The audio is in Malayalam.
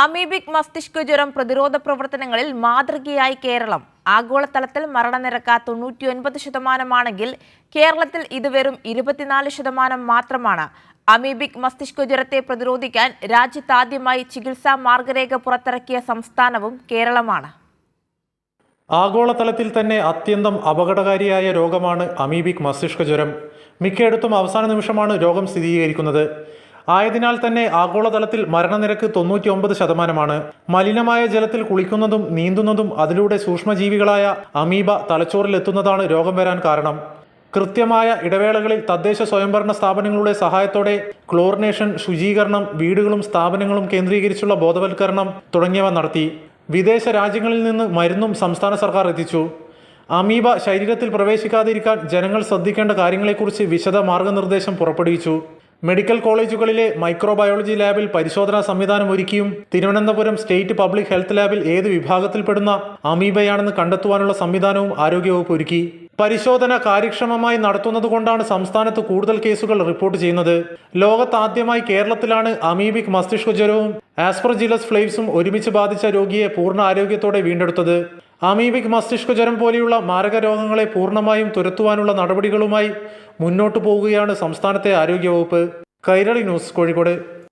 അമീബിക് മസ്തിഷ്ക ജ്വരം പ്രതിരോധ പ്രവർത്തനങ്ങളിൽ മാതൃകയായി കേരളം. ആഗോളതലത്തിൽ മരണനിരക്ക് 99%, കേരളത്തിൽ ഇത് വെറും 24% മാത്രമാണ്. അമീബിക് മസ്തിഷ്ക ജ്വരത്തെ പ്രതിരോധിക്കാൻ രാജ്യത്താദ്യമായി ചികിത്സാ മാർഗരേഖ പുറത്തിറക്കിയ സംസ്ഥാനവും കേരളമാണ്. ആഗോളതലത്തിൽ തന്നെ അത്യന്തം അപകടകാരിയായ രോഗമാണ് അമീബിക് മസ്തിഷ്ക ജ്വരം. മിക്കയിടത്തും അവസാന നിമിഷമാണ് രോഗം സ്ഥിരീകരിക്കുന്നത്. ആയതിനാൽ തന്നെ ആഗോളതലത്തിൽ മരണനിരക്ക് 99%. മലിനമായ ജലത്തിൽ കുളിക്കുന്നതും നീന്തുന്നതും അതിലൂടെ സൂക്ഷ്മജീവികളായ അമീബ തലച്ചോറിലെത്തുന്നതാണ് രോഗം വരാൻ കാരണം. കൃത്യമായ ഇടവേളകളിൽ തദ്ദേശ സ്വയംഭരണ സ്ഥാപനങ്ങളുടെ സഹായത്തോടെ ക്ലോറിനേഷൻ, ശുചീകരണം, വീടുകളും സ്ഥാപനങ്ങളും കേന്ദ്രീകരിച്ചുള്ള ബോധവൽക്കരണം തുടങ്ങിയവ നടത്തി. വിദേശ രാജ്യങ്ങളിൽ നിന്ന് മരുന്നും സംസ്ഥാന സർക്കാർ എത്തിച്ചു. അമീബ ശരീരത്തിൽ പ്രവേശിക്കാതിരിക്കാൻ ജനങ്ങൾ ശ്രദ്ധിക്കേണ്ട കാര്യങ്ങളെക്കുറിച്ച് വിശദ മാർഗനിർദ്ദേശം പുറപ്പെടുവിച്ചു. മെഡിക്കൽ കോളേജുകളിലെ മൈക്രോബയോളജി ലാബിൽ പരിശോധനാ സംവിധാനം ഒരുക്കിയും തിരുവനന്തപുരം സ്റ്റേറ്റ് പബ്ലിക് ഹെൽത്ത് ലാബിൽ ഏത് വിഭാഗത്തിൽപ്പെടുന്ന അമീബയാണെന്ന് കണ്ടെത്തുവാനുള്ള സംവിധാനവും ആരോഗ്യവകുപ്പ് ഒരുക്കി. പരിശോധന കാര്യക്ഷമമായി നടത്തുന്നതുകൊണ്ടാണ് സംസ്ഥാനത്ത് കൂടുതൽ കേസുകൾ റിപ്പോർട്ട് ചെയ്യുന്നത്. ലോകത്താദ്യമായി കേരളത്തിലാണ് അമീബിക് മസ്തിഷ്ക ജ്വരവും ആസ്പെർജില്ലസ് ഫ്ലേവ്സും ഒരുമിച്ച് ബാധിച്ച രോഗിയെ പൂർണ്ണ ആരോഗ്യത്തോടെ വീണ്ടെടുത്തത്. അമീബിക് മസ്തിഷ്ക ജ്വരം പോലെയുള്ള മാരക രോഗങ്ങളെ പൂർണ്ണമായും തുരത്തുവാനുള്ള നടപടികളുമായി മുന്നോട്ടു പോവുകയാണ് സംസ്ഥാനത്തെ ആരോഗ്യവകുപ്പ്. കൈരളി ന്യൂസ്, കോഴിക്കോട്.